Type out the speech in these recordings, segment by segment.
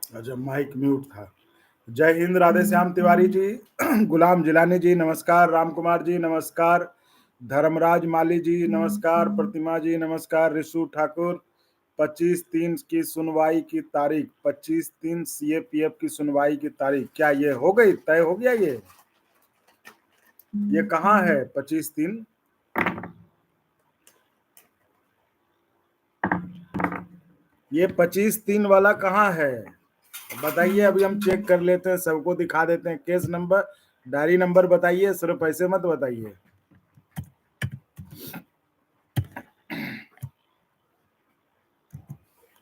अच्छा, mic mute था। जय हिंद, राधे श्याम तिवारी जी, गुलाम जिलानी जी नमस्कार, राम कुमार जी नमस्कार, धर्मराज माली जी नमस्कार, प्रतिमा जी नमस्कार, ऋषु ठाकुर। 25/3 की सुनवाई की तारीख, 25/3 सीएपीएफ की सुनवाई की तारीख क्या ये हो गई, तय हो गया? ये कहाँ है 25/3? ये 25/3 वाला कहाँ है बताइए, अभी हम चेक कर लेते हैं, सबको दिखा देते हैं। केस नंबर, डायरी नंबर बताइए, सिर्फ ऐसे मत बताइए।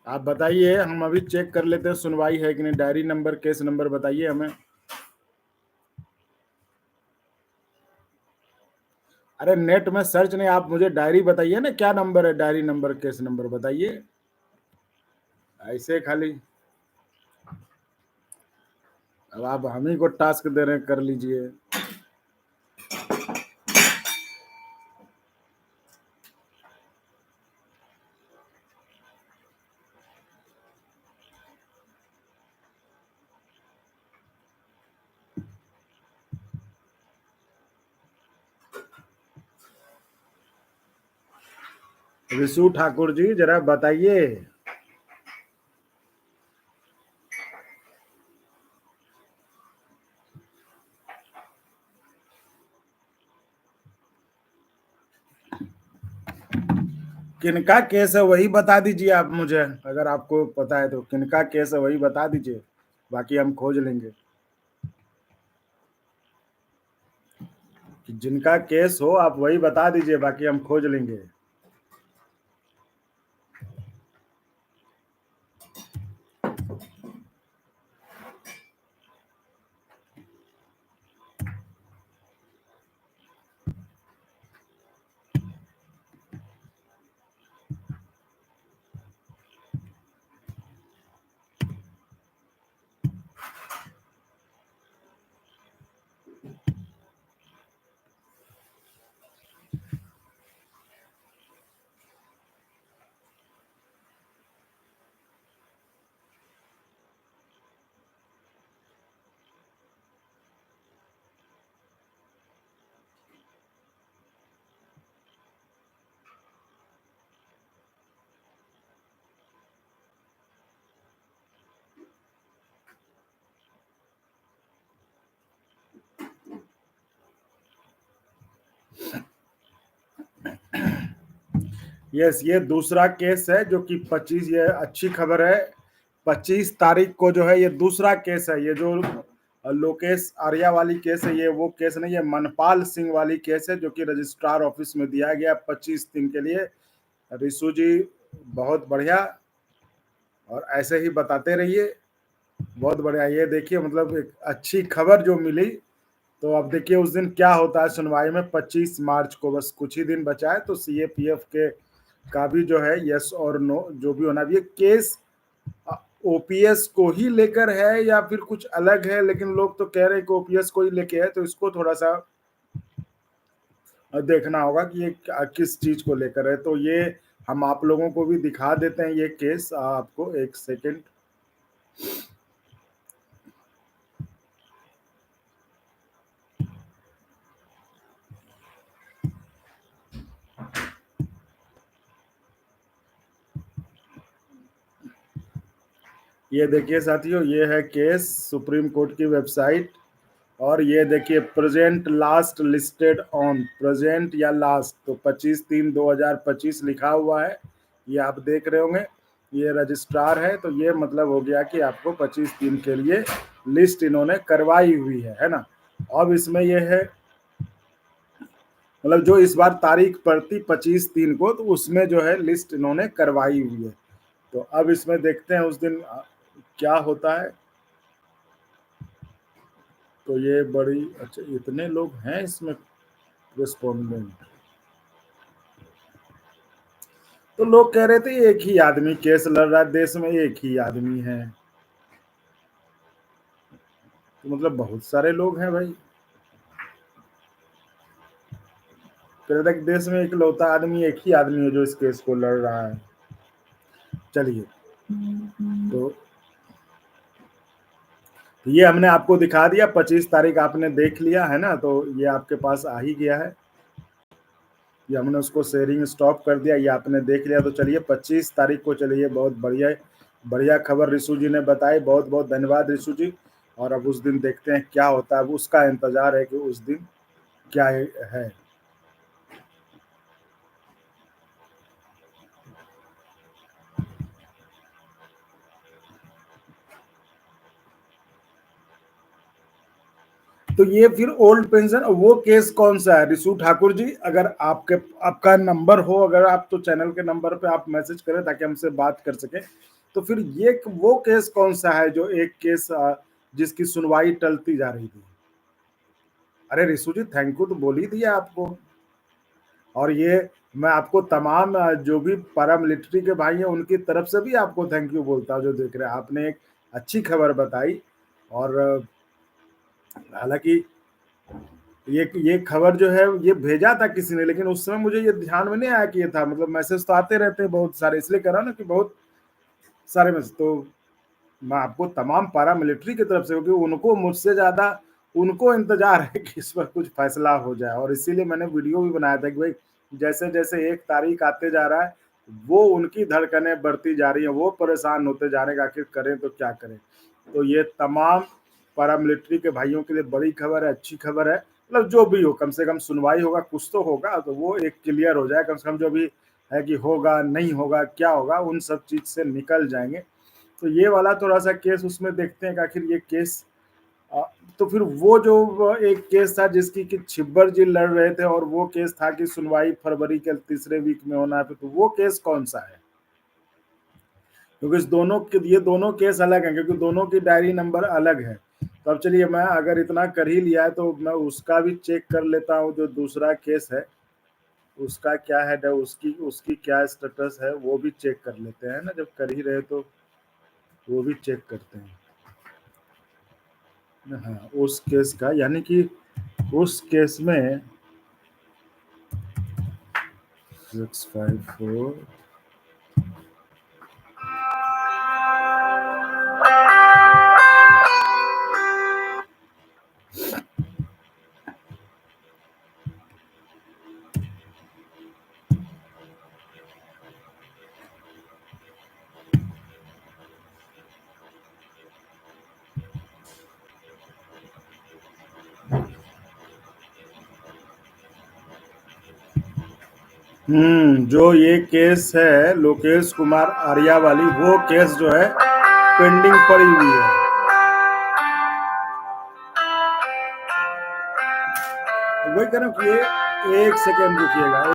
आप बताइए, हम अभी चेक कर लेते हैं सुनवाई है कि नहीं। डायरी नंबर, केस नंबर बताइए हमें। अरे नेट में सर्च नहीं, आप मुझे डायरी बताइए ना, क्या नंबर है, डायरी नंबर केस नंबर बताइए। ऐसे खाली अब आप हम ही को टास्क दे रहे हैं, कर लीजिए। ऋषु ठाकुर जी जरा बताइए। किनका केस है वही बता दीजिए आप मुझे, अगर आपको पता है तो। किनका केस है वही बता दीजिए, बाकी हम खोज लेंगे। कि जिनका केस हो आप वही बता दीजिए, बाकी हम खोज लेंगे। यस, ये दूसरा केस है जो कि 25, ये अच्छी खबर है। 25 तारीख को जो है ये दूसरा केस है। ये जो लोकेश आर्या वाली केस है, ये वो केस नहीं, ये मनपाल सिंह वाली केस है, जो कि रजिस्ट्रार ऑफिस में दिया गया 25 दिन के लिए। ऋषु जी बहुत बढ़िया, और ऐसे ही बताते रहिए। बहुत बढ़िया। ये देखिए, मतलब एक अच्छी खबर जो मिली। तो अब देखिए उस दिन क्या होता है सुनवाई में। 25 मार्च को, बस कुछ ही दिन बचा है, तो सीएपीएफ के का भी जो है यस और नो जो भी होना। ये केस ओपीएस को ही लेकर है या फिर कुछ अलग है, लेकिन लोग तो कह रहे हैं कि ओपीएस को ही लेके है, तो इसको थोड़ा सा देखना होगा कि ये किस चीज को लेकर है। तो ये हम आप लोगों को भी दिखा देते हैं ये केस, आपको एक सेकेंड। ये देखिए साथियों, ये है केस, सुप्रीम कोर्ट की वेबसाइट। और ये देखिए, present last listed on, present या लास्ट, तो 25/3/2025 लिखा हुआ है। ये आप देख रहे होंगे, ये रजिस्ट्रार है। तो ये मतलब हो गया कि आपको 25/3 के लिए लिस्ट इन्होंने करवाई हुई है ना। अब इसमें ये है, मतलब जो इस बार तारीख पड़ती 25/3 को, तो उसमें जो है लिस्ट इन्होंने करवाई हुई है। तो अब इसमें देखते हैं उस दिन क्या होता है। तो ये बड़ी अच्छा, इतने लोग हैं इसमें रिस्पोंडेंट। तो लोग कह रहे थे एक ही आदमी केस लड़ रहा है, देश में एक ही आदमी है। तो मतलब बहुत सारे लोग हैं भाई। कह रहे थे कि देश में इकलौता आदमी एक ही आदमी है जो इस केस को लड़ रहा है। चलिए, तो ये हमने आपको दिखा दिया, 25 तारीख आपने देख लिया है ना, तो ये आपके पास आ ही गया है। ये हमने उसको शेयरिंग स्टॉप कर दिया, ये आपने देख लिया। तो चलिए 25 तारीख को, चलिए बहुत बढ़िया बढ़िया खबर ऋषु जी ने बताई, बहुत बहुत धन्यवाद ऋषु जी। और अब उस दिन देखते हैं क्या होता है, अब उसका इंतजार है कि उस दिन क्या है। तो ये फिर ओल्ड पेंशन वो केस कौन सा है ऋषु ठाकुर जी? अगर आपके आपका नंबर हो, अगर आप तो चैनल के नंबर पे आप मैसेज करें ताकि हमसे बात कर सके। तो फिर ये वो केस कौन सा है जो एक केस जिसकी सुनवाई टलती जा रही थी? अरे ऋषु जी थैंक यू तो बोल ही दिया आपको। और ये मैं आपको तमाम जो भी पैरा मिलिट्री के भाई हैं उनकी तरफ से भी आपको थैंक यू बोलता हूँ जो देख रहे हैं। आपने एक अच्छी खबर बताई। और हालांकि ये खबर जो है ये भेजा था किसी ने, लेकिन उस समय मुझे ये ध्यान में नहीं आया कि ये था। मतलब मैसेज तो आते रहते हैं बहुत सारे, इसलिए कह रहा हूं ना कि बहुत सारे मैसेज। तो मैं आपको तमाम पैरा मिलिट्री की तरफ से, क्योंकि उनको मुझसे ज्यादा उनको इंतजार है कि इस पर कुछ फैसला हो जाए। और इसीलिए मैंने वीडियो भी बनाया था कि भाई जैसे जैसे एक तारीख आते जा रहा है वो उनकी धड़कनें बढ़ती जा रही हैं, वो परेशान होते जा रहे हैं कि आखिर करें तो क्या करें। तो ये तमाम पैरामिलिट्री के भाइयों के लिए बड़ी खबर है, अच्छी खबर है। मतलब जो भी हो, कम से कम सुनवाई होगा, कुछ तो होगा, तो वो एक क्लियर हो जाए कम से कम। जो भी है कि होगा नहीं होगा क्या होगा, उन सब चीज से निकल जाएंगे। तो ये वाला थोड़ा सा केस उसमें देखते हैं कि आखिर ये केस अ, तो फिर वो जो एक केस था जिसकी कि छिब्बर जी लड़ रहे थे, और वो केस था कि सुनवाई फरवरी के तीसरे वीक में होना है, तो वो केस कौन सा है? क्योंकि इस दोनों के ये दोनों केस अलग हैं, क्योंकि दोनों की डायरी नंबर अलग है। तो अब चलिए मैं अगर इतना कर ही लिया है तो मैं उसका भी चेक कर लेता हूँ, जो दूसरा केस है उसका क्या है, उसकी उसकी क्या स्टेटस है वो भी चेक कर लेते हैं ना, जब कर ही रहे तो वो भी चेक करते हैं। हाँ उस केस का, यानी कि उस केस में 654। जो ये केस है लोकेश कुमार आर्या वाली, वो केस जो है पेंडिंग पड़ी हुई है। वही कह रहा हूँ कि ये एक सेकेंड रुकिएगा।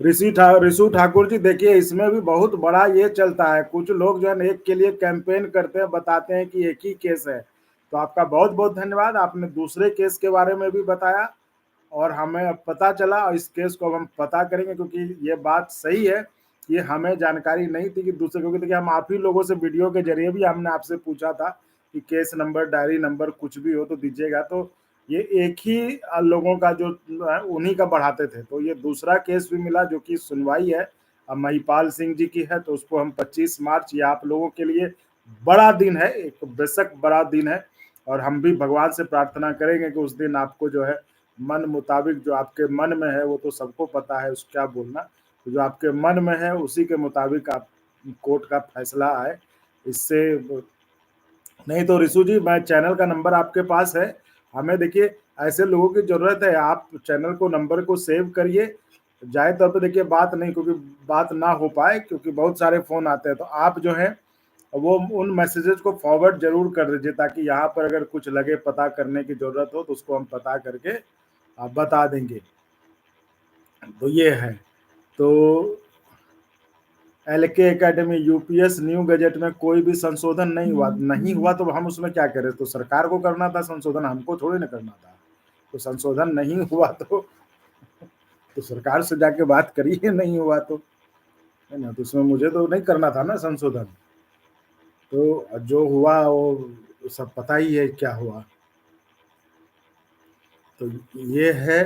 ऋषु ठाकुर जी, देखिए इसमें भी बहुत बड़ा ये चलता है, कुछ लोग जो है ना एक के लिए कैंपेन करते हैं, बताते हैं कि एक ही केस है। तो आपका बहुत बहुत धन्यवाद, आपने दूसरे केस के बारे में भी बताया और हमें अब पता चला, और इस केस को अब हम पता करेंगे, क्योंकि ये बात सही है कि हमें जानकारी नहीं थी कि दूसरे, क्योंकि देखिए हम आप ही लोगों से वीडियो के जरिए भी हमने आपसे पूछा था कि केस नंबर, डायरी नंबर कुछ भी हो तो दीजिएगा, तो ये एक ही लोगों का जो उन्हीं का बढ़ाते थे। तो ये दूसरा केस भी मिला जो कि सुनवाई है अब महिपाल सिंह जी की है, तो उसको हम 25 मार्च, ये आप लोगों के लिए बड़ा दिन है, एक बेशक बड़ा दिन है, और हम भी भगवान से प्रार्थना करेंगे कि उस दिन आपको जो है मन मुताबिक, जो आपके मन में है वो तो सबको पता है, उस क्या बोलना, तो जो आपके मन में है उसी के मुताबिक आप कोर्ट का फैसला आए। इससे नहीं तो ऋषु जी, मैं चैनल का नंबर आपके पास है, हमें देखिए ऐसे लोगों की जरूरत है, आप चैनल को नंबर को सेव करिए, जाए तौर पे देखिए बात नहीं, क्योंकि बात ना हो पाए, क्योंकि बहुत सारे फोन आते हैं, तो आप जो है वो उन मैसेजेस को फॉरवर्ड जरूर कर दीजिए, ताकि यहाँ पर अगर कुछ लगे पता करने की जरूरत हो तो उसको हम पता करके आप बता देंगे। तो ये है, तो LK academy UPS new gazette में कोई भी संशोधन नहीं हुआ तो हम उसमें क्या करें, तो सरकार को करना था संशोधन, हमको थोड़ी ना करना था। तो संशोधन नहीं हुआ तो सरकार से जाके बात करिए, नहीं हुआ तो, है ना, तो उसमें मुझे तो नहीं करना था ना संशोधन। तो जो हुआ वो सब पता ही है क्या हुआ। तो ये है,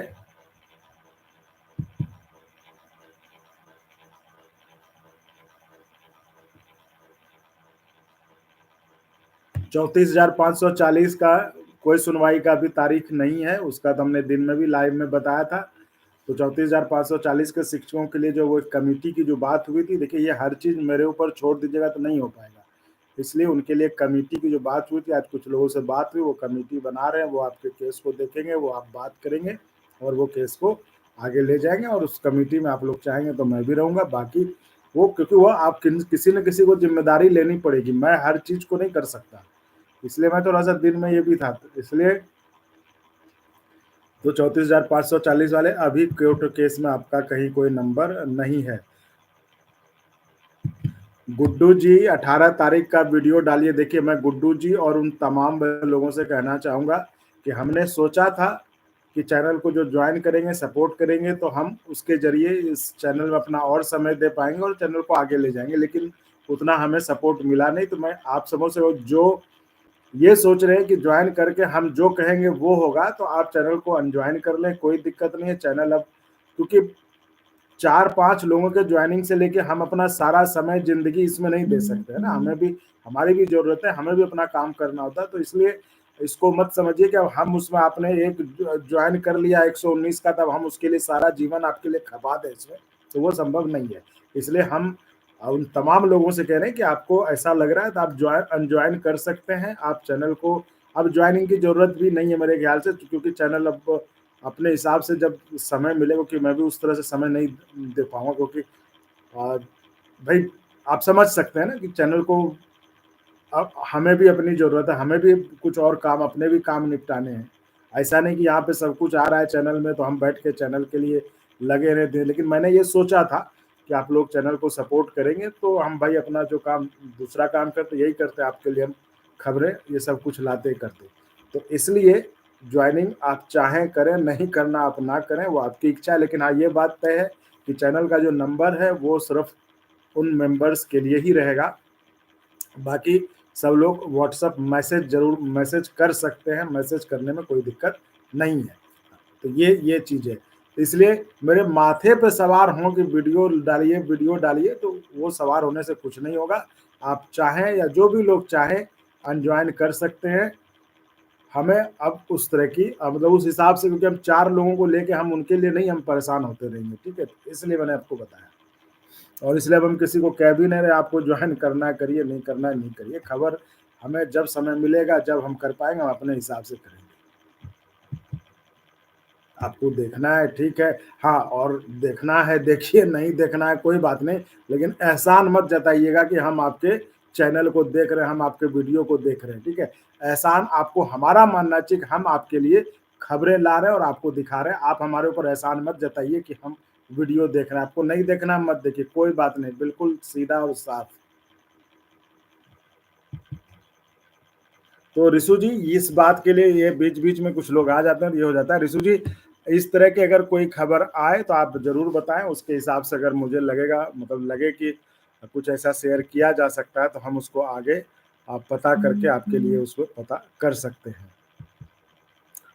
34,540 का कोई सुनवाई का भी तारीख नहीं है, उसका तो हमने दिन में भी लाइव में बताया था। तो 34,540 के शिक्षकों के लिए जो वो कमेटी की जो बात हुई थी, देखिए ये हर चीज मेरे ऊपर छोड़ दीजिएगा तो नहीं हो पाएगा, इसलिए उनके लिए कमेटी की जो बात हुई थी, आज कुछ लोगों से बात हुई, वो कमेटी बना रहे हैं, वो आपके केस को देखेंगे, वो आप बात करेंगे और वो केस को आगे ले जाएंगे, और उस कमेटी में आप लोग चाहेंगे तो मैं भी रहूंगा। बाकी वो, क्योंकि वो आप किसी न किसी को जिम्मेदारी लेनी पड़ेगी, मैं हर चीज को नहीं कर सकता, इसलिए मैं थोड़ा सा दिन में ये भी था, इसलिए तो 34,540 वाले अभी कोर्ट केस में आपका कहीं कोई नंबर नहीं है। गुड्डू जी 18 तारीख का वीडियो डालिए। देखिए मैं गुड्डू जी और उन तमाम लोगों से कहना चाहूँगा कि हमने सोचा था कि चैनल को जो ज्वाइन करेंगे, सपोर्ट करेंगे, तो हम उसके जरिए इस चैनल में अपना और समय दे पाएंगे और चैनल को आगे ले जाएंगे, लेकिन उतना हमें सपोर्ट मिला नहीं। तो मैं आप सबों से, जो ये सोच रहे हैं कि ज्वाइन करके हम जो कहेंगे वो होगा, तो आप चैनल को अनज्वाइन कर लें, कोई दिक्कत नहीं है। चैनल अब, क्योंकि 4-5 लोगों के ज्वाइनिंग से लेके हम अपना सारा समय जिंदगी इसमें नहीं दे सकते है ना, हमें भी, हमारी भी जरूरत है, हमें भी अपना काम करना होता है। तो इसलिए इसको मत समझिए कि हम उसमें, आपने एक ज्वाइन कर लिया 119 का, तब हम उसके लिए सारा जीवन आपके लिए खपा दें इसमें, तो वो संभव नहीं है। इसलिए हम उन तमाम लोगों से कह रहे हैं कि आपको ऐसा लग रहा है तो आप ज्वाइन अनज्वाइन कर सकते हैं, आप चैनल को, अब ज्वाइनिंग की जरूरत भी नहीं है मेरे ख्याल से, क्योंकि चैनल अब अपने हिसाब से जब समय मिलेगा, कि मैं भी उस तरह से समय नहीं दे पाऊंगा, क्योंकि भाई आप समझ सकते हैं ना कि चैनल को अब हमें भी अपनी जरूरत है, हमें भी कुछ और काम, अपने भी काम निपटाने हैं। ऐसा नहीं कि यहाँ पे सब कुछ आ रहा है चैनल में तो हम बैठ के चैनल के लिए लगे रहते हैं, लेकिन मैंने ये सोचा था कि आप लोग चैनल को सपोर्ट करेंगे तो हम भाई अपना जो काम, दूसरा काम करते यही करते, आपके लिए हम खबरें ये सब कुछ लाते करते। तो इसलिए ज्वाइनिंग आप चाहें करें, नहीं करना आप ना करें, वो आपकी इच्छा है, लेकिन हाँ ये बात तय है कि चैनल का जो नंबर है वो सिर्फ उन मेंबर्स के लिए ही रहेगा, बाकी सब लोग व्हाट्सएप मैसेज जरूर मैसेज कर सकते हैं, मैसेज करने में कोई दिक्कत नहीं है। तो ये चीज़ है, इसलिए मेरे माथे पे सवार हों कि वीडियो डालिए, तो वो सवार होने से कुछ नहीं होगा। आप चाहें या जो भी लोग चाहें अनज्वाइन कर सकते हैं, हमें अब उस तरह की, मतलब उस हिसाब से, क्योंकि हम 4 लोगों को लेके हम उनके लिए नहीं हम परेशान होते रहेंगे, ठीक है, इसलिए मैंने आपको बताया। और इसलिए अब हम किसी को कह भी नहीं रहे आपको ज्वाइन करना है करिए, नहीं करना है नहीं करिए, खबर हमें जब समय मिलेगा, जब हम कर पाएंगे, हम अपने हिसाब से करेंगे। आपको देखना है ठीक है, हाँ, और देखना है देखिए, नहीं देखना है कोई बात नहीं, लेकिन एहसान मत जताइएगा कि हम आपके चैनल को देख रहे हैं, हम आपके वीडियो को देख रहे हैं, ठीक है। एहसान आपको हमारा मानना चाहिए कि हम आपके लिए खबरें ला रहे हैं और आपको दिखा रहे हैं, आप हमारे ऊपर एहसान मत जताइए कि हम वीडियो देखना है, आपको नहीं देखना मत देखिए, कोई बात नहीं, बिल्कुल सीधा और साफ। तो रिशु जी इस बात के लिए ये बीच बीच में कुछ लोग आ जाते हैं, ये हो जाता है। रिशु जी इस तरह की अगर कोई खबर आए तो आप जरूर बताएं, उसके हिसाब से अगर मुझे लगेगा, मतलब लगे कि कुछ ऐसा शेयर किया जा सकता है तो हम उसको आगे आप पता करके आपके लिए उसको पता कर सकते हैं।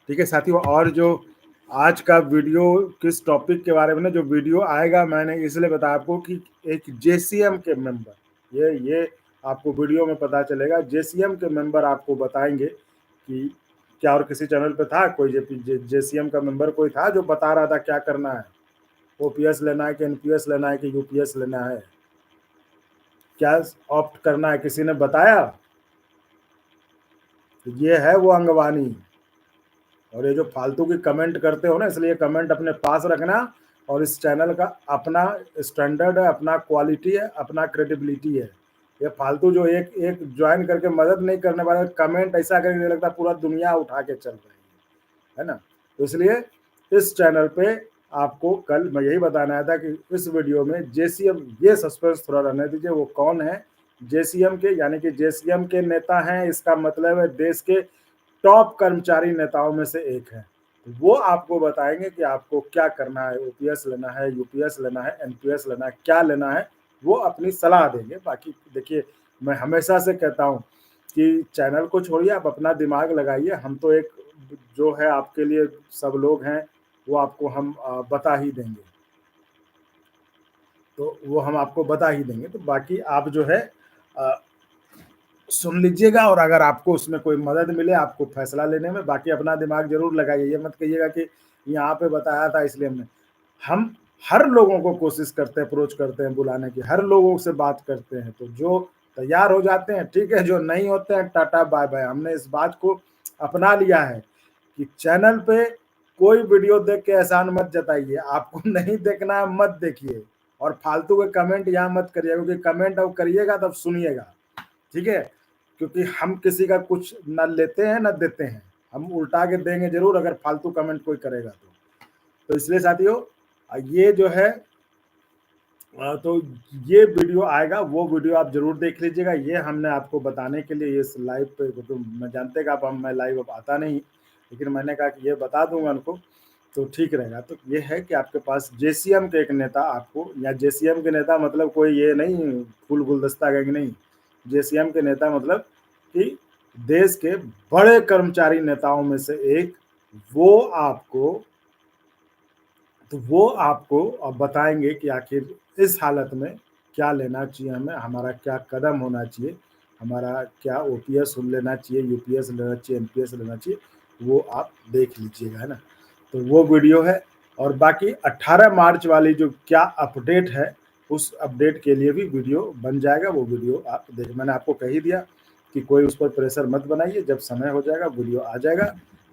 ठीक है साथियों, और जो आज का वीडियो किस टॉपिक के बारे में ना जो वीडियो आएगा, मैंने इसलिए बताया आपको कि एक जेसीएम के मेंबर, ये आपको वीडियो में पता चलेगा, जेसीएम के मेंबर आपको बताएंगे कि क्या, और किसी चैनल पे था कोई जेसीएम का मेंबर कोई था जो बता रहा था क्या करना है, ओपीएस लेना है कि एनपीएस लेना है कि यूपीएस लेना है, क्या ऑप्ट करना है, किसी ने बताया? तो ये है वो अंगवानी। और ये जो फालतू की कमेंट करते हो ना, इसलिए कमेंट अपने पास रखना, और इस चैनल का अपना स्टैंडर्ड है, अपना क्वालिटी है, अपना क्रेडिबिलिटी है। ये फालतू जो एक एक ज्वाइन करके मदद नहीं करने वाले कमेंट ऐसा करके लगता पूरा दुनिया उठा के चल रही है ना। तो इसलिए इस चैनल पे आपको कल मैं यही बताना आया था कि इस वीडियो में जेसीएम, ये सस्पेंस थोड़ा रहने दीजिए, वो कौन है जेसीएम के, यानी कि जेसीएम के नेता हैं, इसका मतलब है देश के टॉप कर्मचारी नेताओं में से एक है। तो वो आपको बताएंगे कि आपको क्या करना है, ओपीएस लेना है, यूपीएस लेना है, एनपीएस लेना है, क्या लेना है, वो अपनी सलाह देंगे। बाकी देखिए, मैं हमेशा से कहता हूँ कि चैनल को छोड़िए, आप अपना दिमाग लगाइए, हम तो एक जो है आपके लिए सब लोग हैं, वो आपको हम बता ही देंगे, तो वो हम आपको बता ही देंगे। तो बाकी आप जो है सुन लीजिएगा, और अगर आपको उसमें कोई मदद मिले आपको फैसला लेने में, बाकी अपना दिमाग जरूर लगाइए। ये मत कहिएगा कि यहाँ पे बताया था इसलिए हमने, हम हर लोगों को कोशिश करते हैं, अप्रोच करते हैं बुलाने की, हर लोगों से बात करते हैं, तो जो तैयार हो जाते हैं ठीक है, जो नहीं होते हैं टाटा बाय बाय। हमने इस बात को अपना लिया है कि चैनल पे कोई वीडियो देख के एहसान मत जताइए, आपको नहीं देखना है मत देखिए, और फालतू के कमेंट यहाँ मत करिए, क्योंकि कमेंट अब करिएगा तब सुनिएगा, ठीक है, क्योंकि हम किसी का कुछ न लेते हैं न देते हैं, हम उल्टा के देंगे जरूर अगर फालतू कमेंट कोई करेगा तो इसलिए साथियों ये जो है तो ये वीडियो आएगा, वो वीडियो आप जरूर देख लीजिएगा। ये हमने आपको बताने के लिए इस लाइव पे, तो मैं जानते कि मैं लाइव अब आता नहीं, लेकिन मैंने कहा कि ये बता दूंगा उनको तो ठीक रहेगा। तो ये है कि आपके पास जेसीएम के एक नेता आपको, या जेसीएम के नेता मतलब कोई ये नहीं फूल गुलदस्ता गैंग नहीं, जेसीएम के नेता मतलब कि देश के बड़े कर्मचारी नेताओं में से एक, वो आपको, तो वो आपको अब बताएंगे कि आखिर इस हालत में क्या लेना चाहिए हमें, हमारा क्या कदम होना चाहिए, हमारा क्या ओपीएस लेना चाहिए, यूपीएस लेना चाहिए, एनपीएस लेना चाहिए, वो आप देख लीजिएगा, है ना। तो वो वीडियो है, और बाकी 18 मार्च वाली जो क्या अपडेट है, उस अपडेट के लिए भी वीडियो बन जाएगा, वो वीडियो आप देख, मैंने आपको कह ही दिया कि कोई उस पर प्रेशर मत बनाइए, जब समय हो जाएगा वीडियो आ जाएगा।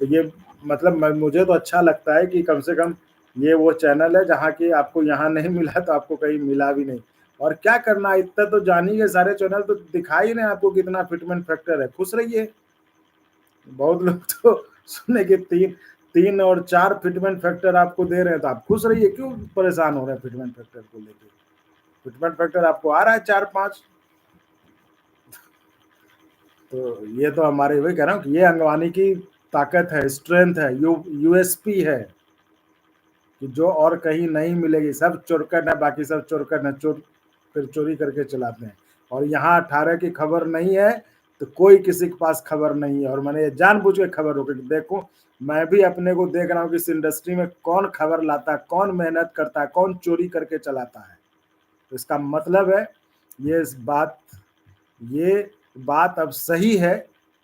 तो ये मतलब मुझे तो अच्छा लगता है कि कम से कम ये वो चैनल है जहाँ की आपको यहाँ नहीं मिला तो आपको कहीं मिला भी नहीं, और क्या करना, इतना तो जानिए, सारे चैनल तो दिखाई नहीं आपको कितना फिटमेंट फैक्टर है, खुश रहिए। बहुत लोग तो सुने कि 3 और 4 फिटमेंट फैक्टर आपको दे रहे हैं, तो आप खुश रहिए, क्यों परेशान हो रहे हैं फिटमेंट फैक्टर को लेकर? फिटमेंट फैक्टर आपको आ रहा है 4-5, तो ये तो हमारे, वही कह रहा हूँ कि ये अंगवानी की ताकत है, स्ट्रेंथ है, यूएसपी है कि जो और कहीं नहीं मिलेगी। सब चोरकट है, बाकी सब चोरकट है, फिर चोरी करके चलाते हैं, और यहाँ 18 की खबर नहीं है तो कोई किसी के पास खबर नहीं है। और मैंने ये जानबूझ के खबर रोकी, देखो मैं भी अपने को देख रहा हूँ कि इस इंडस्ट्री में कौन खबर लाता है, कौन मेहनत करता है, कौन चोरी करके चलाता है। तो इसका मतलब है ये इस बात ये बात अब सही है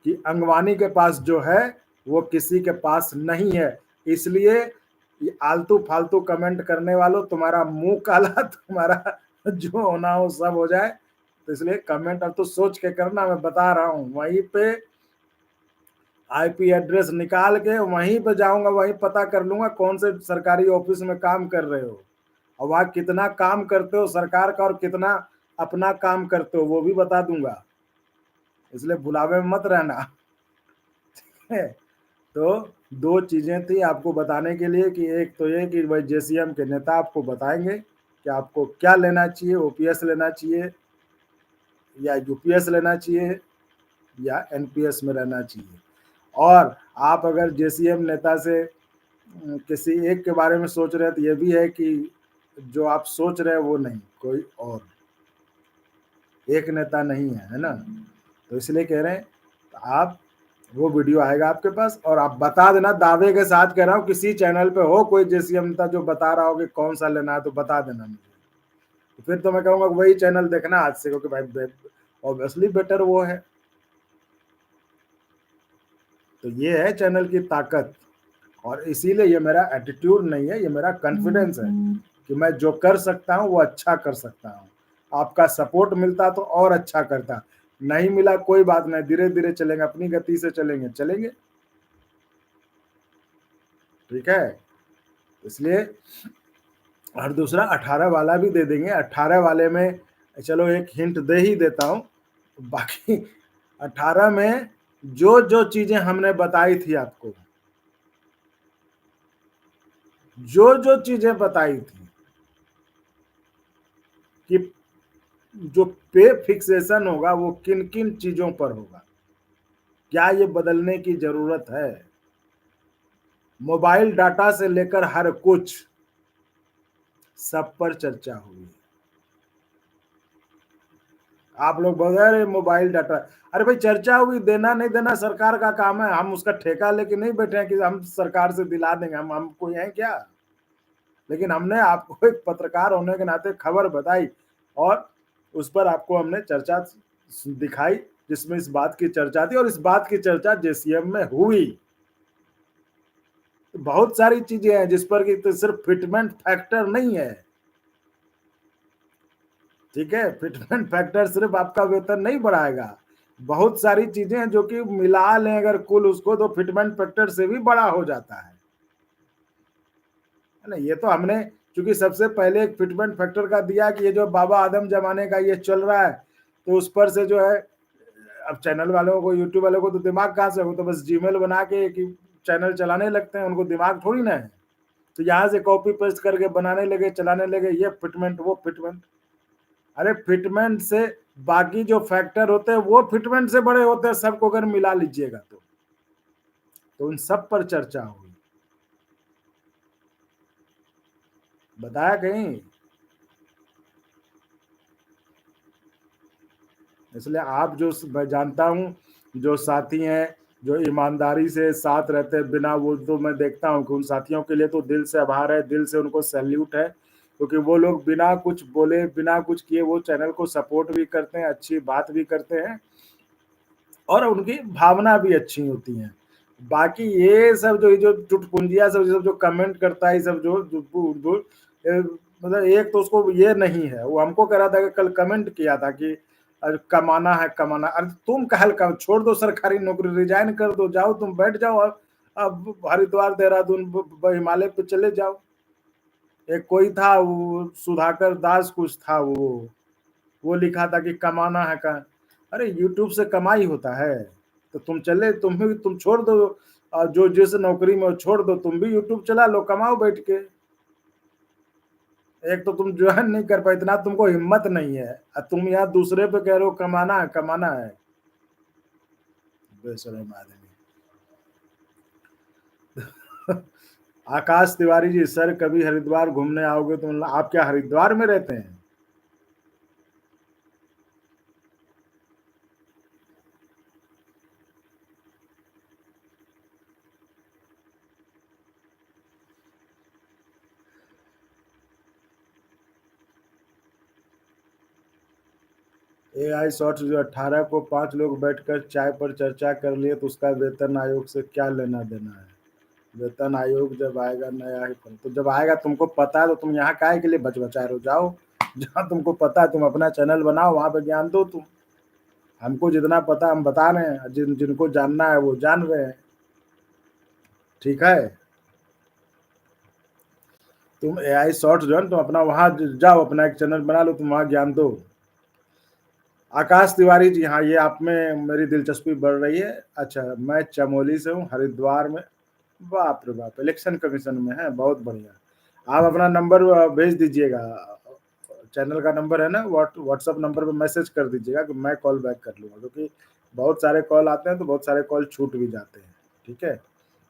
कि अंगवानी के पास जो है वो किसी के पास नहीं है। इसलिए ये आलतू फालतू कमेंट करने वालों, तुम्हारा मुंह काला, तुम्हारा जो होना हो सब हो जाए। तो इसलिए कमेंट अब तो सोच के करना, मैं बता रहा हूँ, वहीं पे आईपी एड्रेस निकाल के वहीं पे जाऊंगा, वहीं पता कर लूंगा कौन से सरकारी ऑफिस में काम कर रहे हो, और वहां कितना काम करते हो सरकार का और कितना अपना काम करते हो वो भी बता दूंगा, इसलिए बुलावे में मत रहना। तो दो चीजें थी आपको बताने के लिए कि एक तो ये कि भाई जेसीएम के नेता आपको बताएंगे कि आपको क्या लेना चाहिए, ओपीएस लेना चाहिए या यूपीएस लेना चाहिए या एनपीएस में रहना चाहिए। और आप अगर जेसीएम नेता से किसी एक के बारे में सोच रहे हैं तो ये भी है कि जो आप सोच रहे हैं वो नहीं, कोई और एक नेता नहीं है ना। तो इसलिए कह रहे हैं तो आप वो वीडियो आएगा आपके पास और आप बता देना, दावे के साथ कह रहा हूँ, किसी चैनल पे हो कोई जेसीएम नेता जो बता रहा हो कि कौन सा लेना है तो बता देना मुझे, तो फिर तो मैं कहूँगा वही चैनल देखना आज से, क्योंकि भाई ऑब्वियसली बेटर वो है। तो ये है चैनल की ताकत, और इसीलिए ये मेरा एटीट्यूड नहीं है, ये मेरा कॉन्फिडेंस है कि मैं जो कर सकता हूँ वो अच्छा कर सकता हूँ। आपका सपोर्ट मिलता तो और अच्छा करता, नहीं मिला कोई बात नहीं, धीरे धीरे चलेंगे, अपनी गति से चलेंगे चलेंगे, ठीक है। इसलिए और दूसरा 18 वाला भी दे देंगे। 18 वाले में चलो एक हिंट दे ही देता हूँ, बाकी 18 में जो जो चीजें हमने बताई थी आपको, जो जो चीजें बताई थी कि जो पे फिक्सेशन होगा वो किन किन चीजों पर होगा, क्या ये बदलने की जरूरत है, मोबाइल डाटा से लेकर हर कुछ, सब पर चर्चा हुई। आप लोग बोल रहे हैं मोबाइल डाटा, अरे भाई चर्चा हुई, देना नहीं देना सरकार का काम है, हम उसका ठेका लेके नहीं बैठे हैं कि हम सरकार से दिला देंगे, हम कोई हैं क्या। लेकिन हमने आपको एक पत्रकार होने के नाते खबर बताई और उस पर आपको हमने चर्चा दिखाई, जिसमें इस बात की चर्चा थी और इस बात की चर्चा जेसीएम में हुई। बहुत सारी चीजें हैं जिस पर कि तो सिर्फ फिटमेंट फैक्टर नहीं है, ठीक है, फिटमेंट फैक्टर सिर्फ आपका वेतन नहीं बढ़ाएगा, बहुत सारी चीजें हैं जो कि मिला लें अगर कुल उसको तो फिटमेंट फैक्टर से भी बड़ा हो जाता है ना। ये तो हमने क्योंकि सबसे पहले एक फिटमेंट फैक्टर का दिया कि ये जो बाबा आदम जमाने का ये चल रहा है, तो उस पर से जो है अब चैनल वालों को, यूट्यूब वालों को तो दिमाग कहाँ से हो, तो बस जीमेल बना के कि चैनल चलाने लगते हैं, उनको दिमाग थोड़ी ना है। तो यहाँ से कॉपी पेस्ट करके बनाने लगे, चलाने लगे, ये फिटमेंट वो फिटमेंट। अरे फिटमेंट से बाकी जो फैक्टर होते हैं वो फिटमेंट से बड़े होते हैं, सबको अगर मिला लीजिएगा तो उन सब पर चर्चा हुई, बताया कहीं। इसलिए आप जो, मैं जानता हूं जो साथी हैं जो ईमानदारी से साथ रहते हैं बिना, वो तो मैं देखता हूं कि उन साथियों के लिए तो दिल से आभार है, दिल से उनको सैल्यूट है, क्योंकि वो लोग बिना कुछ बोले बिना कुछ किए वो चैनल को सपोर्ट भी करते हैं, अच्छी बात भी करते हैं और उनकी भावना भी अच्छी होती है। बाकी ये सब जो चुटपुंजिया सब जो कमेंट करता है, सब मतलब एक तो उसको ये नहीं है, वो हमको कह रहा था कि कल कमेंट किया था कि कमाना है कमाना, अरे तुम कहल का छोड़ दो सरकारी नौकरी, रिजाइन कर दो, जाओ तुम बैठ जाओ अब हरिद्वार देहरादून हिमालय पे चले जाओ। एक कोई था वो सुधाकर दास कुछ था, वो लिखा था कि कमाना है का, अरे यूट्यूब से कमाई होता है, तो तुम चले, तुम छोड़ दो जो जिस नौकरी में छोड़ दो, तुम भी यूट्यूब चला लो, कमाओ बैठ के। एक तो तुम ज्वाइन नहीं कर पाए, इतना तुमको हिम्मत नहीं है, तुम यहाँ दूसरे पे कह रहे हो कमाना है कमाना है, बेशरम आदमी। आकाश तिवारी जी, सर कभी हरिद्वार घूमने आओगे तो आप क्या हरिद्वार में रहते हैं? एआई शॉर्ट्स जो 18 को 5 लोग बैठकर चाय पर चर्चा कर लिए तो उसका वेतन आयोग से क्या लेना देना है? वेतन आयोग जब आएगा नया ही तो जब आएगा तुमको पता है तो तुम यहाँ काहे के लिए बच बचा रहे हो, जाओ जहाँ तुमको पता है तुम अपना चैनल बनाओ, वहां पे ज्ञान दो तुम। हमको जितना पता हम बता रहे हैं, जिनको जानना है वो जान रहे हैं, ठीक है। तुम एआई शॉर्ट्स जो है तुम अपना वहां जाओ, अपना एक चैनल बना लो, तुम वहां ज्ञान दो। आकाश तिवारी जी, हाँ, ये आप में मेरी दिलचस्पी बढ़ रही है। अच्छा, मैं चमोली से हूँ, हरिद्वार में। बाप रे बाप! इलेक्शन कमीशन में हैं, बहुत बढ़िया। आप अपना नंबर भेज दीजिएगा। चैनल का नंबर है ना, व्हाट्सएप नंबर पे मैसेज कर दीजिएगा कि मैं कॉल बैक कर लूँगा, क्योंकि बहुत सारे कॉल आते हैं, तो बहुत सारे कॉल छूट भी जाते हैं, ठीक है?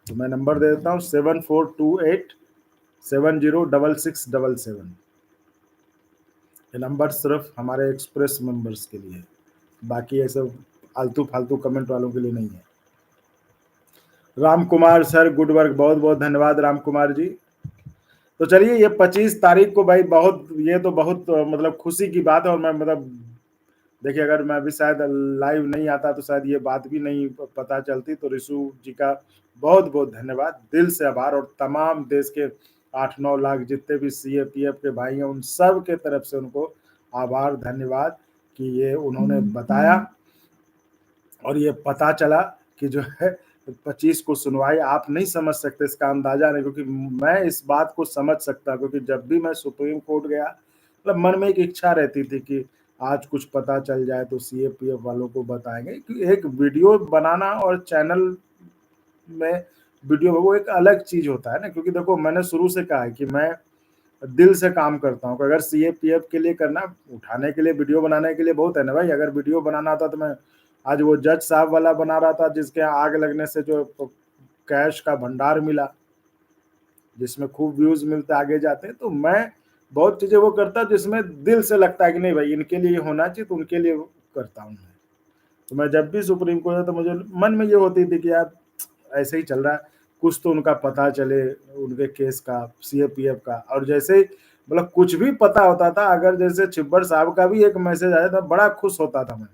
तो मैं नंबर दे देता हूँ 7428706677। ये नंबर सिर्फ हमारे एक्सप्रेस मेंबर्स के लिए है, बाकी ये सब आलतू-फालतू कमेंट वालों के लिए नहीं है। Ram Kumar sir, good work, बहुत-बहुत धन्यवाद राम कुमार जी। तो चलिए, ये 25 तारीख को भाई बहुत, ये तो बहुत मतलब खुशी की बात है। और मैं मतलब देखिए, अगर मैं अभी शायद लाइव नहीं आता तो शायद ये बात भी नहीं पता चलती। तो ऋषु जी का बहुत-बहुत धन्यवाद, दिल से आभार। और तमाम देश के 8-9 लाख जितने भी सीएपीएफ के भाई हैं, उन सब के तरफ से उनको आभार, धन्यवाद कि ये उन्होंने बताया और ये पता चला कि जो है 25 को सुनवाई। आप नहीं समझ सकते, इसका अंदाजा नहीं, क्योंकि मैं इस बात को समझ सकता, क्योंकि जब भी मैं सुप्रीम कोर्ट गया, मतलब मन में एक इच्छा रहती थी कि आज कुछ पता चल जाए तो सीएपीएफ वालों को बताएंगे। कि एक वीडियो बनाना और चैनल में वीडियो, वो एक अलग चीज होता है ना। क्योंकि देखो, मैंने शुरू से कहा है कि मैं दिल से काम करता हूँ। अगर सीएपीएफ के लिए करना, उठाने के लिए, वीडियो बनाने के लिए बहुत है ना भाई। अगर वीडियो बनाना था तो मैं आज वो जज साहब वाला बना रहा था, जिसके आग लगने से जो कैश का भंडार मिला, जिसमें खूब व्यूज मिलते आगे जाते हैं। तो मैं बहुत चीजें वो करता हूँ जिसमें दिल से लगता है कि नहीं भाई, इनके लिए होना चाहिए, तो उनके लिए करता हूँ मैं। तो मैं जब भी सुप्रीम कोर्ट, तो मुझे मन में ये होती थी कि यार ऐसे ही चल रहा है, कुछ तो उनका पता चले, उनके केस का, सीएपीएफ का। और जैसे मतलब कुछ भी पता होता था, अगर जैसे छिब्बर साहब का भी एक मैसेज आया था, बड़ा खुश होता था मैं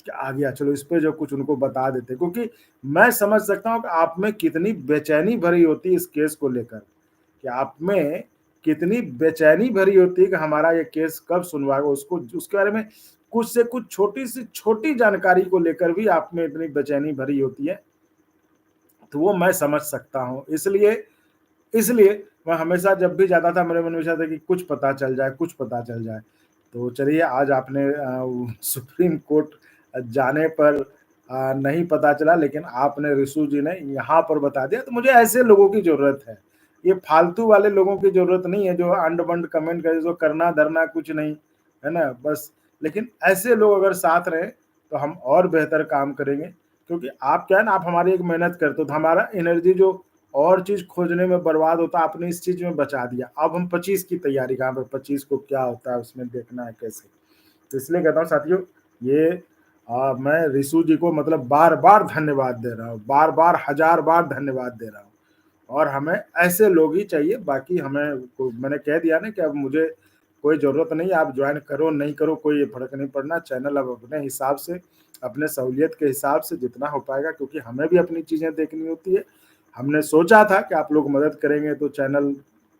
कि आ गया, चलो इस पे जो कुछ उनको बता देते। क्योंकि मैं समझ सकता हूँ कि आप में कितनी बेचैनी भरी होती है इस केस को लेकर, कि आप में कितनी बेचैनी भरी होती है कि हमारा ये केस कब सुनवाएगा, उसको उसके बारे में कुछ से कुछ छोटी से छोटी जानकारी को लेकर भी आप में इतनी बेचैनी भरी होती है। तो वो मैं समझ सकता हूँ। इसलिए इसलिए मैं हमेशा जब भी जाता था, मेरे मन में था कि कुछ पता चल जाए, कुछ पता चल जाए। तो चलिए, आज आपने सुप्रीम कोर्ट जाने पर नहीं पता चला, लेकिन आपने, ऋषु जी ने यहाँ पर बता दिया। तो मुझे ऐसे लोगों की ज़रूरत है। ये फालतू वाले लोगों की ज़रूरत नहीं है, जो अंड-बंड कमेंट करे, जो करना-धरना कुछ नहीं, है ना? बस, लेकिन ऐसे लोग अगर साथ रहें, तो हम और बेहतर काम करेंगे। क्योंकि आप क्या है ना, आप हमारी एक मेहनत करते हो, तो हमारा एनर्जी जो और चीज़ खोजने में बर्बाद होता, आपने इस चीज़ में बचा दिया। अब हम 25 की तैयारी, कहाँ पे 25 को क्या होता है, उसमें देखना है कैसे। तो इसलिए कहता हूँ साथियों, ये मैं ऋषु जी को मतलब बार-बार धन्यवाद दे रहा हूँ, बार-बार, हज़ार बार धन्यवाद दे रहा हूँ। और हमें ऐसे लोग ही चाहिए, बाकी हमें को मैंने कह दिया ना कि अब मुझे कोई ज़रूरत नहीं है, आप जॉइन करो, नहीं करो, कोई फ़र्क नहीं पड़ना। चैनल अब अपने हिसाब से, अपने सहूलियत के हिसाब से जितना हो पाएगा, क्योंकि हमें भी अपनी चीज़ें देखनी होती है। हमने सोचा था कि आप लोग मदद करेंगे, तो चैनल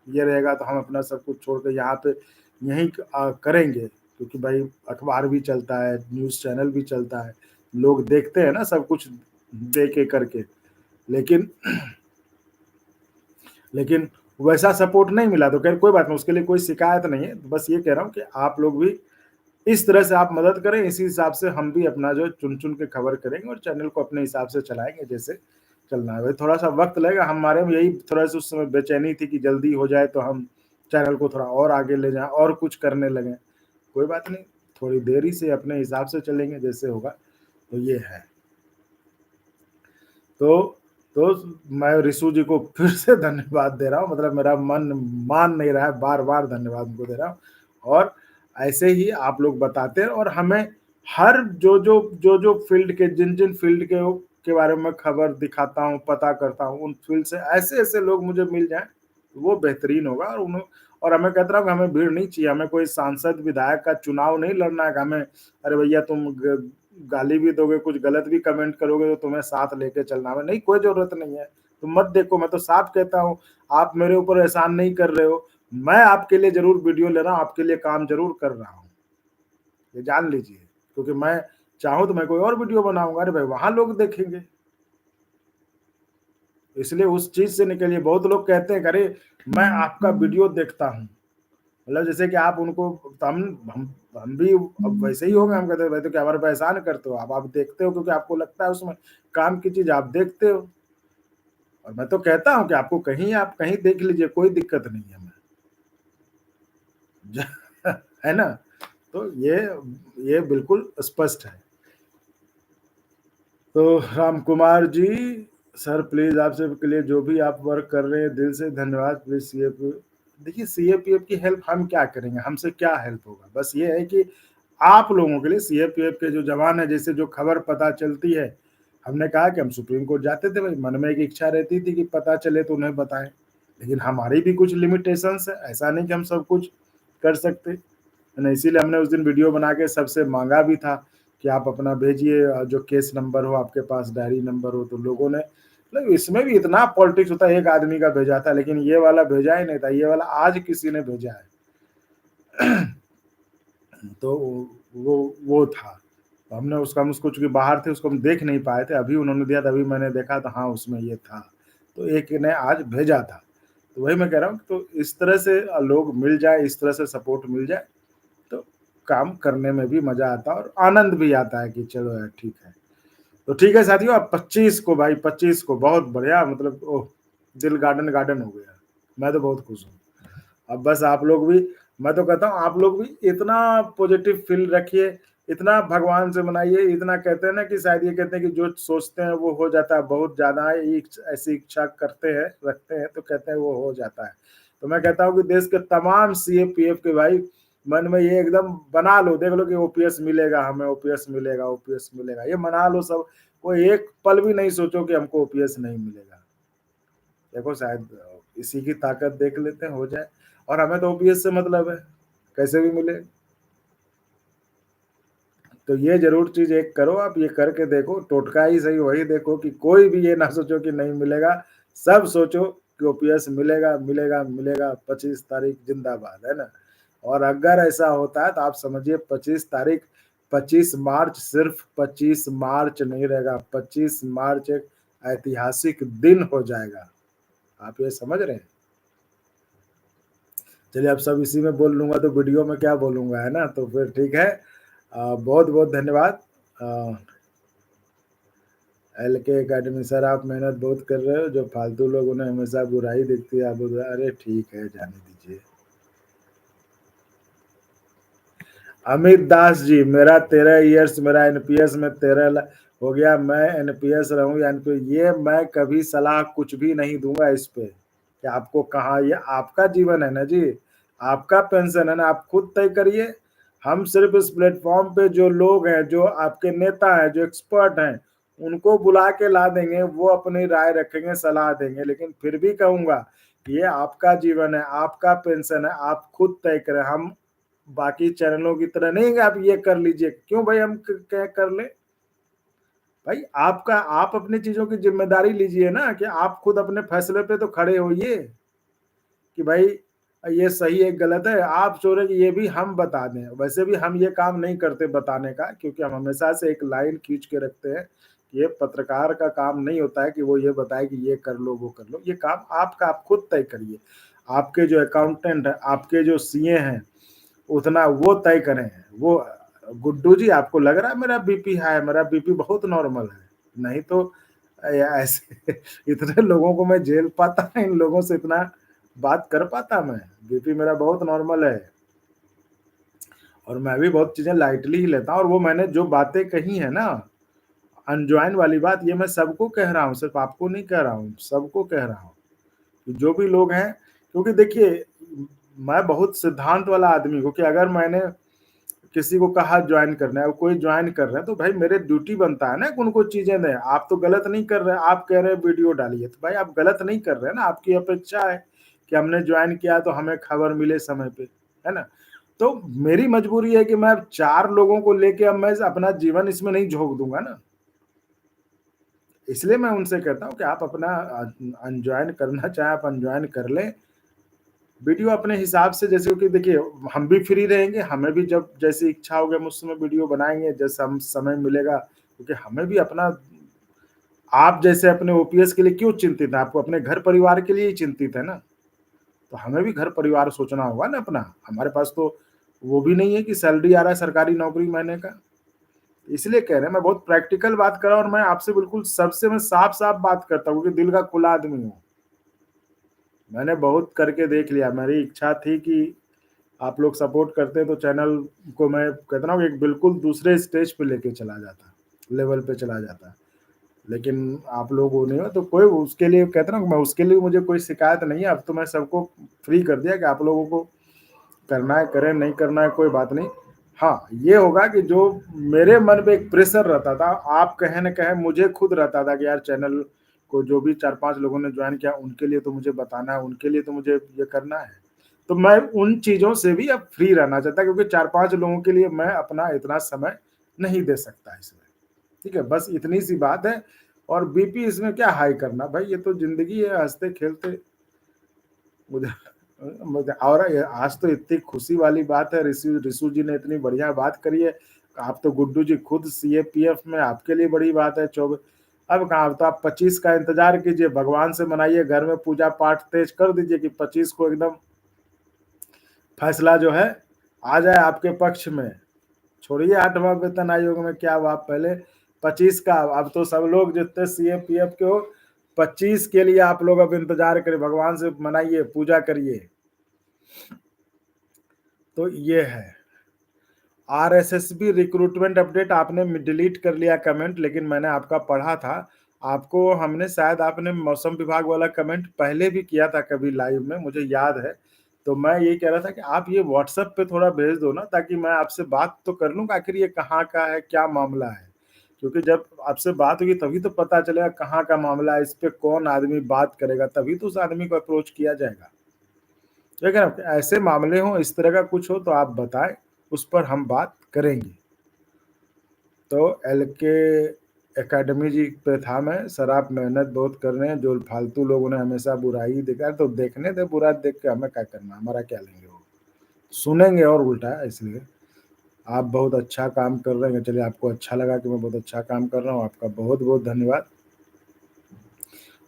ये रहेगा, तो हम अपना सब कुछ छोड़ के यहाँ पे यहीं करेंगे। क्योंकि भाई अखबार भी चलता है, न्यूज़ चैनल भी चलता है, लोग देखते हैं ना सब कुछ दे के करके। लेकिन लेकिन वैसा सपोर्ट नहीं मिला, तो खैर कोई बात नहीं, उसके लिए कोई शिकायत नहीं है। बस ये कह रहा हूँ कि आप लोग भी इस तरह से आप मदद करें, इसी हिसाब से हम भी अपना जो है चुन-चुन के खबर करेंगे और चैनल को अपने हिसाब से चलाएँगे, जैसे चलना है। भाई थोड़ा-सा वक़्त लगेगा, हमारे में यही थोड़ा-सा उस समय बेचैनी थी कि जल्दी हो जाए, तो हम चैनल को थोड़ा और आगे ले जाएँ और कुछ करने लगें। कोई बात नहीं, थोड़ी देरी से अपने हिसाब से चलेंगे, जैसे होगा। तो ये है। तो तो मैं ऋषु जी को फिर से धन्यवाद दे रहा हूँ, मतलब मेरा मन मान नहीं रहा है, बार-बार धन्यवाद उनको दे रहा हूँ। और ऐसे ही आप लोग बताते हैं, और हमें हर जो फ़ील्ड के, जिन-जिन फ़ील्ड के बारे में खबर दिखाता हूँ, पता करता हूँ, उन फ़ील्ड से ऐसे-ऐसे लोग मुझे मिल जाएँ, वो बेहतरीन होगा। और हमें कहता रहा हूँ कि हमें भीड़ नहीं चाहिए, हमें कोई सांसद, विधायक का चुनाव नहीं लड़ना है कि हमें, अरे भैया तुम ग गाली भी दोगे, कुछ गलत भी कमेंट करोगे, तो तुम्हें साथ लेके चलना है। नहीं, कोई ज़रूरत नहीं है। तुम मत देखो, मैं तो साफ कहता हूँ, आप मेरे ऊपर एहसान नहीं कर रहे हो। मैं आपके लिए ज़रूर वीडियो ले रहा हूँ, आपके लिए काम ज़रूर कर रहा हूँ। ये जान लीजिए, क्योंकि मैं चाहूँ तो मैं कोई और वीडियो बनाऊँगा, अरे भाई वहाँ लोग देखेंगे। इसलिए उस चीज़ से निकलिए। बहुत लोग कहते हैं कि अरे मैं आपका वीडियो देखता हूँ, मतलब जैसे कि आप उनको, तो हम भी अब वैसे ही हो गए, हम कहते हैं भाई तो क्या हमारे पे एहसान करते हो आप देखते हो क्योंकि आपको लगता है उसमें काम की चीज़ आप देखते हो। और मैं तो कहता हूँ कि आपको कहीं आप कहीं देख लीजिए, कोई दिक्कत नहीं है हमें। है ना? तो ये बिल्कुल स्पष्ट है। तो राम कुमार जी, सर प्लीज़ आप सबके लिए जो भी आप वर्क कर रहे हैं दिल से धन्यवाद। प्लीज़ सीएपी, देखिए सीएपीएफ की हेल्प हम क्या करेंगे, हमसे क्या हेल्प होगा? बस ये है कि आप लोगों के लिए सीएपीएफ के जो जवान हैं, जैसे जो खबर पता चलती है, हमने कहा कि हम सुप्रीम कोर्ट जाते थे भाई, मन में एक इच्छा रहती थी कि पता चले तो उन्हें बताएँ। लेकिन हमारी भी कुछ लिमिटेशंस है, ऐसा नहीं कि हम सब कुछ कर सकते। है ना? इसीलिए हमने उस दिन वीडियो बना के सबसे माँगा भी था कि आप अपना भेजिए, जो केस नंबर हो आपके पास, डायरी नंबर हो, तो लोगों ने, मतलब इसमें भी इतना पॉलिटिक्स होता है, एक आदमी का भेजा था, लेकिन ये वाला भेजा ही नहीं था, ये वाला आज किसी ने भेजा है। तो वो था। तो हमने उसका, हम उसको चूँकि बाहर थे, उसको हम देख नहीं पाए थे, अभी उन्होंने दिया तभी मैंने देखा तो हाँ, उसमें ये था। तो एक ने आज भेजा था। तो वही मैं कह रहा हूँ, तो इस तरह से लोग मिल जाए, इस तरह से सपोर्ट मिल जाए, तो काम करने में भी मज़ा आता है और आनंद भी आता है कि चलो यार ठीक है। तो ठीक है साथियों, अब 25 को भाई, 25 को बहुत बढ़िया, मतलब ओह! दिल गार्डन गार्डन हो गया। मैं तो बहुत खुश हूँ। अब बस आप लोग भी, मैं तो कहता हूँ आप लोग भी इतना पॉजिटिव फील रखिए, इतना भगवान से मनाइए, इतना कहते हैं ना कि शायद ये कहते हैं कि जो सोचते हैं वो हो जाता है, बहुत ज़्यादा ऐसी इच्छा करते हैं, रखते हैं तो कहते हैं वो हो जाता है। तो मैं कहता हूँ कि देश के तमाम सीएपीएफ के भाई मन में ये एकदम बना लो, देख लो कि ओपीएस मिलेगा हमें, ओपीएस मिलेगा, ओपीएस मिलेगा, ये मना लो सब। कोई एक पल भी नहीं सोचो कि हमको ओपीएस नहीं मिलेगा। देखो शायद इसी की ताकत देख लेते हैं, हो जाए। और हमें तो ओपीएस से मतलब है, कैसे भी मिले। तो ये ज़रूर चीज़ एक करो आप, ये करके देखो, टोटका ही सही वही देखो कि कोई भी ये ना सोचो कि नहीं मिलेगा, सब सोचो कि ओपीएस मिलेगा, मिलेगा, मिलेगा, 25 तारीख ज़िंदाबाद, है ना? और अगर ऐसा होता है तो आप समझिए 25 तारीख, 25 मार्च सिर्फ़ 25 मार्च नहीं रहेगा, 25 मार्च एक ऐतिहासिक दिन हो जाएगा। आप ये समझ रहे हैं? चलिए अब सब इसी में बोल लूँगा तो वीडियो में क्या बोलूँगा, है ना? तो फिर ठीक है। बहुत-बहुत धन्यवाद। अ, एलके अकेडमी सर, आप मेहनत बहुत कर रहे हो, जो फालतू लोग उन्हें हमेशा बुराई दिखती है, आप उधर, अरे ठीक है, जाने दीजिए। अमित दास जी, मेरा 13 इयर्स, मेरा एनपीएस में 13 हो गया, मैं एनपीएस रहूँ या एनपीएस, ये मैं कभी सलाह कुछ भी नहीं दूंगा इस पे कि आपको कहाँ, ये आपका जीवन है ना जी, आपका पेंशन है ना, आप खुद तय करिए। हम सिर्फ इस प्लेटफॉर्म पे जो लोग हैं, जो आपके नेता हैं, जो एक्सपर्ट हैं, उनको बुला के ला देंगे, वो अपनी राय रखेंगे, सलाह देंगे, लेकिन फिर भी कहूंगा ये आपका जीवन है, आपका पेंशन है, आप खुद तय करें। हम बाकी चैनलों की तरह नहीं कि आप ये कर लीजिए, क्यों भाई हम क्या कर ले? भाई आपका, आप अपनी चीजों की जिम्मेदारी लीजिए ना, कि आप खुद अपने फैसले पे तो खड़े होइए कि भाई ये सही है गलत है। आप चाह रहे कि ये भी हम बता दें, वैसे भी हम ये काम नहीं करते बताने का, क्योंकि हम हमेशा से एक लाइन खींच के रखते हैं। ये पत्रकार का काम नहीं होता है कि वो ये बताए कि ये कर लो वो कर लो, ये काम आपका, आप खुद तय करिए। आपके जो अकाउंटेंट है, आपके जो सीए हैं, उतना वो तय करें। वो गुड्डू जी, आपको लग रहा है मेरा बीपी हाई है? मेरा बीपी बहुत नॉर्मल है। नहीं तो ऐसे इतने लोगों को मैं झेल पाता, इन लोगों से इतना बात कर पाता मैं? बीपी मेरा बहुत नॉर्मल है। और मैं भी बहुत चीजें लाइटली ही लेता हूँ, और वो मैंने जो बातें कही है ना, अनजॉइन वाली बात, ये मैं सबको कह रहा हूँ, सिर्फ आपको नहीं कह रहा हूँ, सबको कह रहा हूँ कि जो भी लोग हैं, क्योंकि देखिए मैं बहुत सिद्धांत वाला आदमी हूँ कि अगर मैंने किसी को कहा ज्वाइन करना है, कोई ज्वाइन कर रहे हैं, तो भाई मेरे ड्यूटी बनता है ना कि उनको चीजें दें। आप तो गलत नहीं कर रहे हैं, आप कह रहे हैं वीडियो डालिए, तो भाई आप गलत नहीं कर रहे हैं ना, आपकी अपेक्षा है कि हमने ज्वाइन किया तो हमें खबर मिले समय पे, है ना? तो मेरी मजबूरी है कि मैं 4 लोगों को लेके अब मैं अपना जीवन इसमें नहीं झोंक दूंगा ना। इसलिए मैं उनसे कहता हूँ कि आप अपना अनजॉइन करना चाहे आप अनजॉइन कर लें, वीडियो अपने हिसाब से, जैसे कि देखिए हम भी फ्री रहेंगे, हमें भी जब जैसी इच्छा होगी हम उस समय वीडियो बनाएँगे, जैसा हम समय मिलेगा, क्योंकि हमें भी अपना, आप जैसे अपने ओपीएस के लिए क्यों चिंतित हैं? आपको अपने घर परिवार के लिए ही चिंतित है ना। तो हमें भी घर परिवार सोचना होगा ना अपना। हमारे पास तो वो भी नहीं है कि सैलरी आ रहा है सरकारी नौकरी महीने का। इसलिए कह रहे हैं, मैं बहुत प्रैक्टिकल बात कर रहा हूँ और मैं आपसे बिल्कुल सबसे मैं साफ-साफ बात करता हूँ क्योंकि दिल का खुला आदमी हूँ। मैंने बहुत करके देख लिया, मेरी इच्छा थी कि आप लोग सपोर्ट करते तो चैनल को मैं कहता ना एक बिल्कुल दूसरे स्टेज पे लेके चला जाता, लेवल पे चला जाता। लेकिन आप लोग वो नहीं हो तो कोई उसके लिए कहते ना मैं उसके लिए मुझे कोई शिकायत नहीं है, अब तो मैं सबको फ्री कर दिया कि आप लोगों को करना है करें, नहीं करना है कोई बात नहीं। हाँ, ये होगा कि जो मेरे मन में एक प्रेशर रहता था, आप कहें न कहें मुझे खुद रहता था कि यार चैनल को जो भी 4-5 लोगों ने जॉइन किया उनके लिए तो मुझे बताना है, उनके लिए तो मुझे ये करना है। तो मैं उन चीज़ों से भी अब फ्री रहना चाहता क्योंकि 4-5 लोगों के लिए मैं अपना इतना समय नहीं दे सकता इसमें। ठीक है, बस इतनी सी बात है और बीपी इसमें क्या हाई करना भाई ये तो ज़िंदगी है हँसते-खेलते मुझे मुझे और ये आज तो इतनी खुशी वाली बात है ऋषि ऋषु जी ने इतनी बढ़िया बात करी है। आप तो गुड्डू जी खुद सीएपीएफ में आपके लिए बड़ी बात है अब कहाँ अब तो आप 25 का इंतज़ार कीजिए, भगवान से मनाइए, घर में पूजा-पाठ तेज कर दीजिए कि 25 को एकदम फैसला जो है आ जाए आपके पक्ष में। छोड़िए 8वां वेतन आयोग में क्या हुआ पहले 25 का अब तो सब लोग जितने सीएपीएफ के हो 25 के लिए आप लोग अब इंतजार करिए, भगवान से मनाइए, पूजा करिए। तो ये है आरएसएसबी रिक्रूटमेंट अपडेट आपने डिलीट कर लिया कमेंट लेकिन मैंने आपका पढ़ा था। आपको हमने शायद आपने मौसम विभाग वाला कमेंट पहले भी किया था कभी लाइव में मुझे याद है। तो मैं यही कह रहा था कि आप ये व्हाट्सएप पे थोड़ा भेज दो ना ताकि मैं आपसे बात तो कर लूँ आखिर ये कहाँ का है, क्या मामला है? क्योंकि जब आपसे बात होगी तभी तो पता चलेगा कहाँ का मामला है, इस पे कौन आदमी बात करेगा, तभी तो उस आदमी को अप्रोच किया जाएगा। ठीक है ना? ऐसे मामले हों, इस तरह का कुछ हो तो आप बताएँ, उस पर हम बात करेंगे। तो एलके एकेडमी जी पे था मैं, सर आप मेहनत बहुत कर रहे हैं, जो फालतू लोगों ने हमेशा बुराई ही देखा है, तो देखने दे बुरा देख के हमें क्या करना, हमारा क्या लेंगे वो। सुनेंगे और उल्टा इसलिए। आप बहुत अच्छा काम कर रहे हैं, चलिए आपको अच्छा लगा कि मैं बहुत अच्छा काम कर रहा हूँ, आपका बहुत-बहुत धन्यवाद।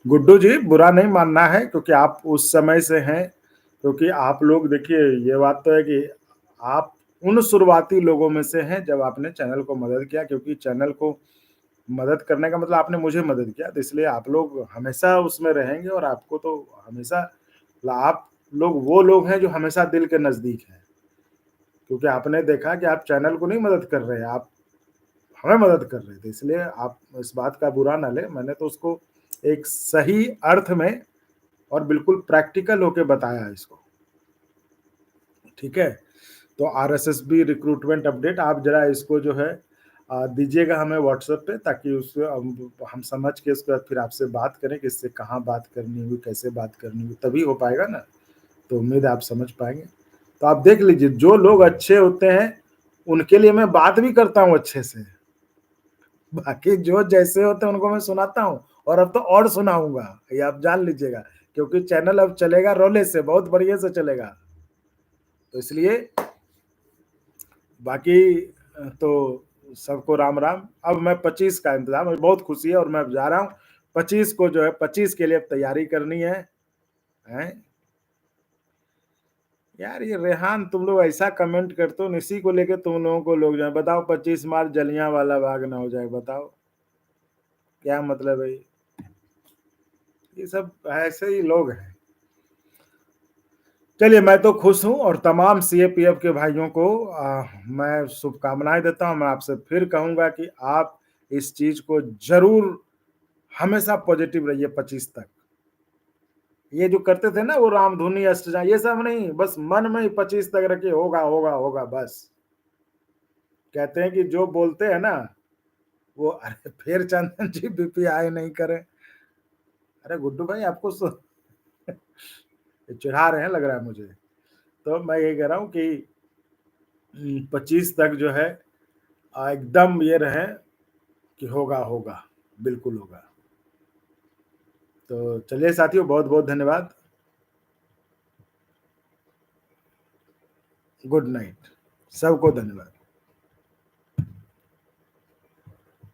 गुड्डू जी बुरा नहीं मानना है क्योंकि आप उस समय से हैं, क्योंकि आप लोग देखिए ये बात तो है कि आप उन शुरुआती लोगों में से हैं जब आपने चैनल को मदद किया क्योंकि चैनल को मदद करने का मतलब आपने मुझे मदद किया, तो इसलिए आप लोग हमेशा उसमें रहेंगे और आपको तो हमेशा आप लोग वो लोग हैं जो हमेशा दिल के नज़दीक हैं। क्योंकि आपने देखा कि आप चैनल को नहीं मदद कर रहे हैं, आप हमें मदद कर रहे थे, इसलिए आप इस बात का बुरा ना लें, मैंने तो उसको एक सही अर्थ में और बिल्कुल प्रैक्टिकल होके बताया है इसको। ठीक है? तो आरएसएसबी रिक्रूटमेंट अपडेट आप ज़रा इसको जो है दीजिएगा हमें व्हाट्सएप पे ताकि उससे हम समझ के उसके बाद फिर आपसे बात करें कि इससे कहाँ बात करनी हुई, कैसे बात करनी हुई, तभी हो पाएगा ना। तो उम्मीद है आप समझ पाएँगे। तो आप देख लीजिए जो लोग अच्छे होते हैं, उनके लिए मैं बात भी करता हूँ अच्छे से। बाकी जो जैसे होते हैं उनको मैं सुनाता हूँ और अब तो और सुनाऊँगा, ये आप जान लीजिएगा क्योंकि चैनल अब चलेगा रोले से, बहुत बढ़िया से चलेगा। तो इसलिए बाकी तो सबको राम-राम। अब मैं 25 का इंतज़ार मुझे बहुत खुशी है और मैं अब जा रहा हूँ। 25 को जो है 25 के लिए अब तैयारी करनी है, हैं? यार ये रेहान तुम लोग ऐसा कमेंट करते हो इसी को लेके तुम लोगों को लोग जो है बताओ 25 मार्च जलियांवाला बाग ना हो जाए बताओ, क्या मतलब है ये? ये सब ऐसे ही लोग हैं। चलिए मैं तो खुश हूँ और तमाम सीएपीएफ के भाइयों को मैं शुभकामनाएँ देता हूँ। मैं आपसे फिर कहूँगा कि आप इस चीज़ को ज़रूर हमेशा पॉजिटिव रहिए 25 तक। ये जो करते थे ना वो रामधुनी अष्टजा ये सब नहीं, बस मन में ही 25 तक रखिए होगा, होगा, होगा बस। कहते हैं कि जो बोलते हैं ना वो अरे फिर चंदन जी बीपी हाई नहीं करें। अरे गुड्डू भाई आपको चिढ़ा रहे हैं लग रहा है मुझे। तो मैं यही कह रहा हूँ कि 25 तक जो है एकदम ये रहें कि होगा, होगा, बिल्कुल होगा। तो चलिए साथियों बहुत-बहुत धन्यवाद। Good night. सबको धन्यवाद।